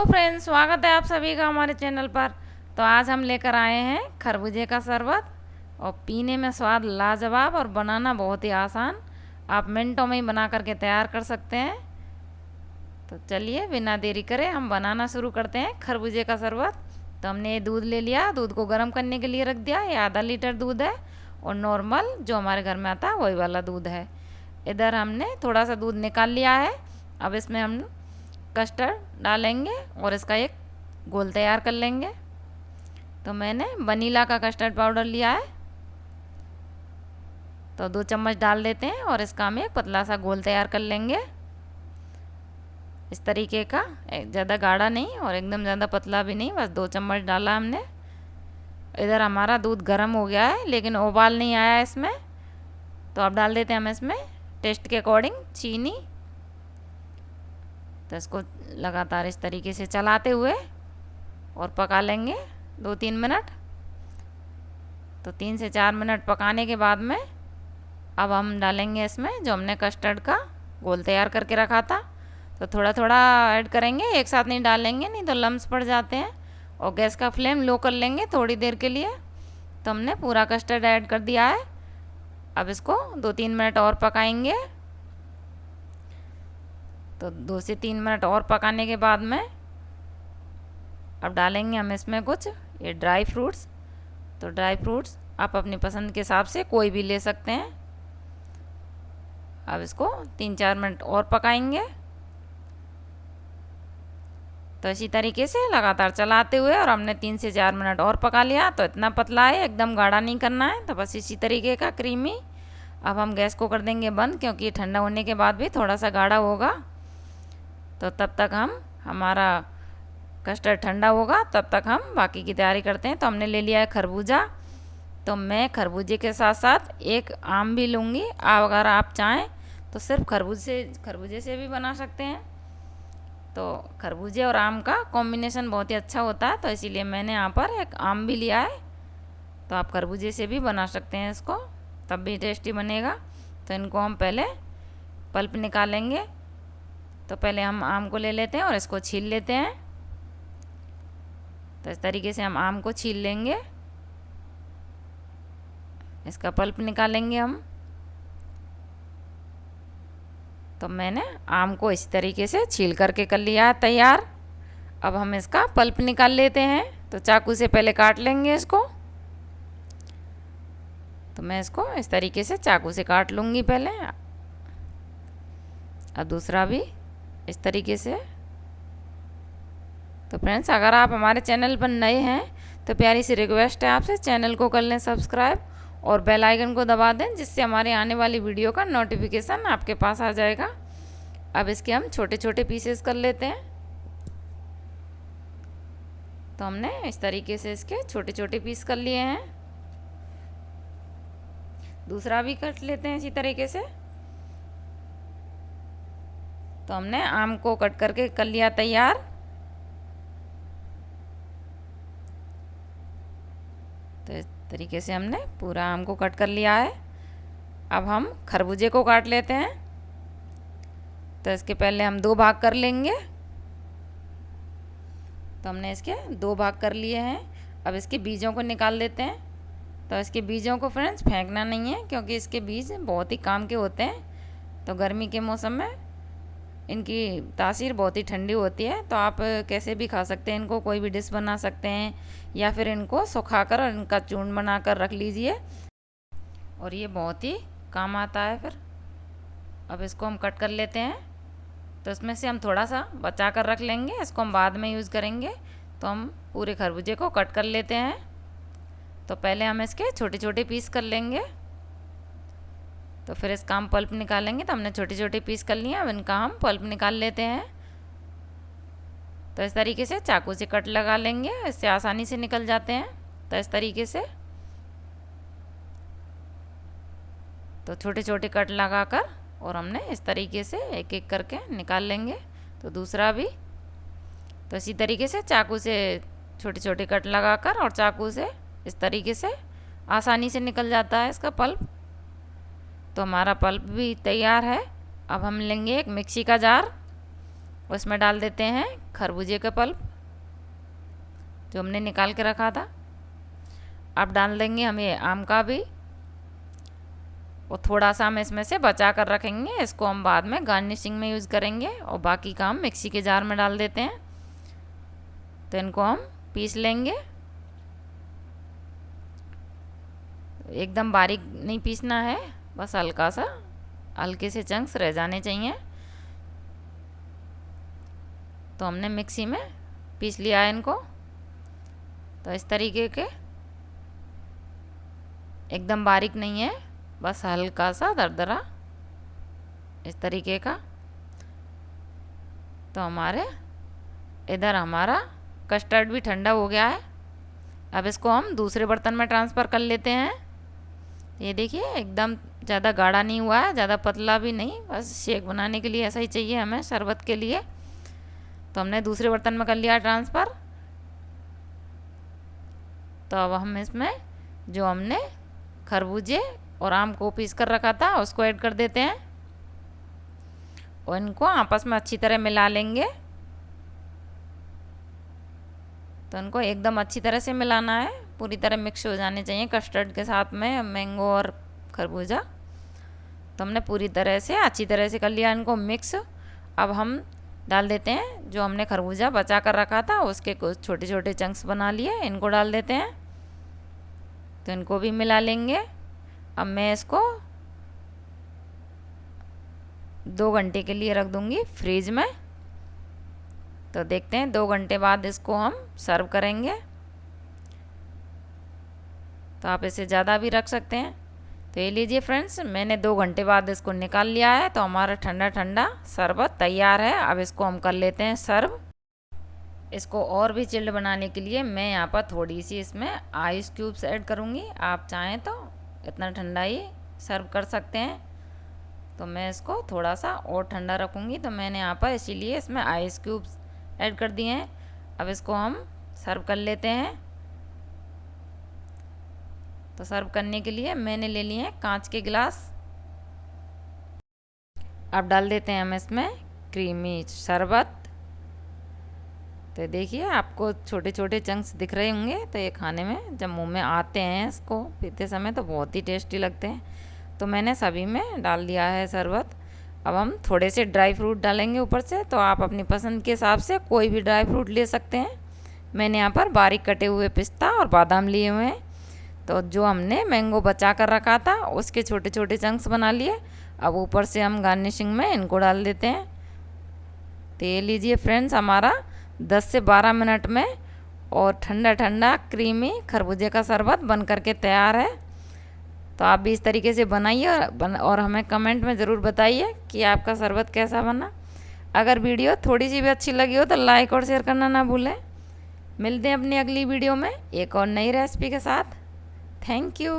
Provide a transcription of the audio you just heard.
तो फ्रेंड्स, स्वागत है आप सभी का हमारे चैनल पर। तो आज हम लेकर आए हैं खरबूजे का शरबत और पीने में स्वाद लाजवाब और बनाना बहुत ही आसान। आप मिनटों में ही बना करके तैयार कर सकते हैं। तो चलिए बिना देरी करे हम बनाना शुरू करते हैं खरबूजे का शरबत। तो हमने ये दूध ले लिया, दूध को गर्म करने के लिए रख दिया। ये आधा लीटर दूध है और नॉर्मल जो हमारे घर में आता है वही वाला दूध है। इधर हमने थोड़ा सा दूध निकाल लिया है। अब इसमें हम कस्टर्ड डालेंगे और इसका एक घोल तैयार कर लेंगे। तो मैंने वनीला का कस्टर्ड पाउडर लिया है, तो 2 चम्मच डाल देते हैं और इसका हम एक पतला सा घोल तैयार कर लेंगे। इस तरीके का, ज़्यादा गाढ़ा नहीं और एकदम ज़्यादा पतला भी नहीं, बस 2 चम्मच डाला हमने। इधर हमारा दूध गर्म हो गया है लेकिन उबाल नहीं आया है इसमें। तो अब डाल देते हैं हम इसमें टेस्ट के अकॉर्डिंग चीनी। तो इसको लगातार इस तरीके से चलाते हुए और पका लेंगे 2-3 मिनट। तो 3 से 4 मिनट पकाने के बाद में अब हम डालेंगे इसमें जो हमने कस्टर्ड का घोल तैयार करके रखा था। तो थोड़ा थोड़ा ऐड करेंगे, एक साथ नहीं डालेंगे, नहीं तो लम्स पड़ जाते हैं। और गैस का फ्लेम लो कर लेंगे थोड़ी देर के लिए। तो हमने पूरा कस्टर्ड ऐड कर दिया है। अब इसको 2-3 मिनट और पकाएंगे। तो 2 से 3 मिनट और पकाने के बाद में अब डालेंगे हम इसमें कुछ ये ड्राई फ्रूट्स। तो ड्राई फ्रूट्स आप अपनी पसंद के हिसाब से कोई भी ले सकते हैं। अब इसको 3-4 मिनट और पकाएंगे। तो इसी तरीके से लगातार चलाते हुए, और हमने 3 से 4 मिनट और पका लिया। तो इतना पतला है, एकदम गाढ़ा नहीं करना है, तो बस इसी तरीके का क्रीमी। अब हम गैस को कर देंगे बंद, क्योंकि ये ठंडा होने के बाद भी थोड़ा सा गाढ़ा होगा। तो तब तक हमारा कस्टर्ड ठंडा होगा, तब तक हम बाकी की तैयारी करते हैं। तो हमने ले लिया है खरबूजा। तो मैं खरबूजे के साथ साथ एक आम भी लूँगी। अगर आप चाहें तो सिर्फ खरबूजे से भी बना सकते हैं। तो खरबूजे और आम का कॉम्बिनेशन बहुत ही अच्छा होता है, तो इसीलिए मैंने यहाँ पर एक आम भी लिया है। तो आप खरबूजे से भी बना सकते हैं इसको, तब भी टेस्टी बनेगा। तो इनको हम पहले पल्प निकालेंगे। तो पहले हम आम को ले लेते हैं और इसको छील लेते हैं। तो इस तरीके से हम आम को छील लेंगे, इसका पल्प निकालेंगे हम। तो मैंने आम को इस तरीके से छील करके कर लिया है तैयार। अब हम इसका पल्प निकाल लेते हैं। तो चाकू से पहले काट लेंगे इसको। तो मैं इसको इस तरीके से चाकू से काट लूँगी पहले। अब दूसरा भी इस तरीके से। तो फ्रेंड्स, अगर आप हमारे चैनल पर नए हैं तो प्यारी सी रिक्वेस्ट है आपसे, चैनल को कर लें सब्सक्राइब और बेल आइकन को दबा दें, जिससे हमारे आने वाली वीडियो का नोटिफिकेशन आपके पास आ जाएगा। अब इसके हम छोटे छोटे पीसेस कर लेते हैं। तो हमने इस तरीके से इसके छोटे छोटे पीस कर लिए हैं। दूसरा भी कट लेते हैं इसी तरीके से। तो हमने आम को कट करके कर लिया तैयार। तो इस तरीके से हमने पूरा आम को कट कर लिया है। अब हम खरबूजे को काट लेते हैं। तो इसके पहले हम 2 भाग कर लेंगे। तो हमने इसके 2 भाग कर लिए हैं। अब इसके बीजों को निकाल देते हैं। तो इसके बीजों को फ्रेंड्स फेंकना नहीं है, क्योंकि इसके बीज बहुत ही काम के होते हैं। तो गर्मी के मौसम में इनकी तासीर बहुत ही ठंडी होती है। तो आप कैसे भी खा सकते हैं इनको, कोई भी डिश बना सकते हैं, या फिर इनको सुखाकर और इनका चूर्ण बनाकर रख लीजिए, और ये बहुत ही काम आता है फिर। अब इसको हम कट कर लेते हैं। तो इसमें से हम थोड़ा सा बचा कर रख लेंगे, इसको हम बाद में यूज़ करेंगे। तो हम पूरे खरबूजे को कट कर लेते हैं। तो पहले हम इसके छोटे छोटे पीस कर लेंगे। तो फिर इसका हम पल्प निकालेंगे। तो हमने छोटे छोटे पीस कर लिए, अब इनका हम पल्प निकाल लेते हैं। तो इस तरीके से चाकू से कट लगा लेंगे, इससे आसानी से निकल जाते हैं। तो इस तरीके से तो छोटे छोटे कट लगाकर और हमने इस तरीके से एक एक करके निकाल लेंगे। तो दूसरा भी तो इसी तरीके से चाकू से छोटे छोटे कट लगाकर और चाकू से इस तरीके से आसानी से निकल जाता है इसका पल्प। तो हमारा पल्प भी तैयार है। अब हम लेंगे एक मिक्सी का जार उसमें डाल देते हैं खरबूजे का पल्प जो हमने निकाल के रखा था। अब डाल देंगे हमें आम का भी, और थोड़ा सा हम इसमें से बचा कर रखेंगे, इसको हम बाद में गार्निशिंग में यूज़ करेंगे। और बाकी का हम मिक्सी के जार में डाल देते हैं। तो इनको हम पीस लेंगे। एकदम बारीक नहीं पीसना है, बस हल्का सा, हल्के से चंक्स रह जाने चाहिए। तो हमने मिक्सी में पीस लिया है इनको। तो इस तरीके के, एकदम बारीक नहीं है, बस हल्का सा दरदरा इस तरीके का। तो इधर हमारा कस्टर्ड भी ठंडा हो गया है। अब इसको हम दूसरे बर्तन में ट्रांसफ़र कर लेते हैं। ये देखिए एकदम ज़्यादा गाढ़ा नहीं हुआ है, ज़्यादा पतला भी नहीं, बस शेक बनाने के लिए ऐसा ही चाहिए हमें, शरबत के लिए। तो हमने दूसरे बर्तन में कर लिया ट्रांसफ़र। तो अब हम इसमें जो हमने खरबूजे और आम को पीस कर रखा था उसको ऐड कर देते हैं और इनको आपस में अच्छी तरह मिला लेंगे। तो इनको एकदम अच्छी तरह से मिलाना है, पूरी तरह मिक्स हो जाने चाहिए कस्टर्ड के साथ में मैंगो और खरबूजा। तो हमने पूरी तरह से अच्छी तरह से कर लिया इनको मिक्स। अब हम डाल देते हैं जो हमने खरबूजा बचा कर रखा था, उसके कुछ छोटे छोटे चंक्स बना लिए, इनको डाल देते हैं। तो इनको भी मिला लेंगे। अब मैं इसको 2 घंटे के लिए रख दूँगी फ्रीज में। तो देखते हैं 2 घंटे बाद इसको हम सर्व करेंगे। तो आप इसे ज़्यादा भी रख सकते हैं। तो ये लीजिए फ्रेंड्स, मैंने 2 घंटे बाद इसको निकाल लिया है। तो हमारा ठंडा ठंडा शरबत तैयार है। अब इसको हम कर लेते हैं सर्व। इसको और भी चिल्ड बनाने के लिए मैं यहाँ पर थोड़ी सी इसमें आइस क्यूब्स ऐड करूँगी। आप चाहें तो इतना ठंडा ही सर्व कर सकते हैं। तो मैं इसको थोड़ा सा और ठंडा रखूँगी, तो मैंने यहाँ पर इसीलिए इसमें आइस क्यूब्स ऐड कर दिए हैं। अब इसको हम सर्व कर लेते हैं। तो सर्व करने के लिए मैंने ले लिए हैं कांच के गिलास। अब डाल देते हैं हम इसमें क्रीमी शरबत। तो देखिए आपको छोटे छोटे चंक्स दिख रहे होंगे। तो ये खाने में जब मुंह में आते हैं, इसको पीते समय, तो बहुत ही टेस्टी लगते हैं। तो मैंने सभी में डाल दिया है शरबत। अब हम थोड़े से ड्राई फ्रूट डालेंगे ऊपर से। तो आप अपनी पसंद के हिसाब से कोई भी ड्राई फ्रूट ले सकते हैं। मैंने यहाँ पर बारीक कटे हुए पिस्ता और बादाम लिए हुए हैं। तो जो हमने मैंगो बचा कर रखा था उसके छोटे छोटे चंक्स बना लिए। अब ऊपर से हम गार्निशिंग में इनको डाल देते हैं। तो ये लीजिए फ्रेंड्स, हमारा 10 से 12 मिनट में और ठंडा ठंडा क्रीमी खरबूजे का शरबत बन करके तैयार है। तो आप भी इस तरीके से बनाइए और हमें कमेंट में ज़रूर बताइए कि आपका शरबत कैसा बना। अगर वीडियो थोड़ी सी भी अच्छी लगी हो तो लाइक और शेयर करना ना भूलें। मिलते हैं अपनी अगली वीडियो में एक और नई रेसिपी के साथ। Thank you.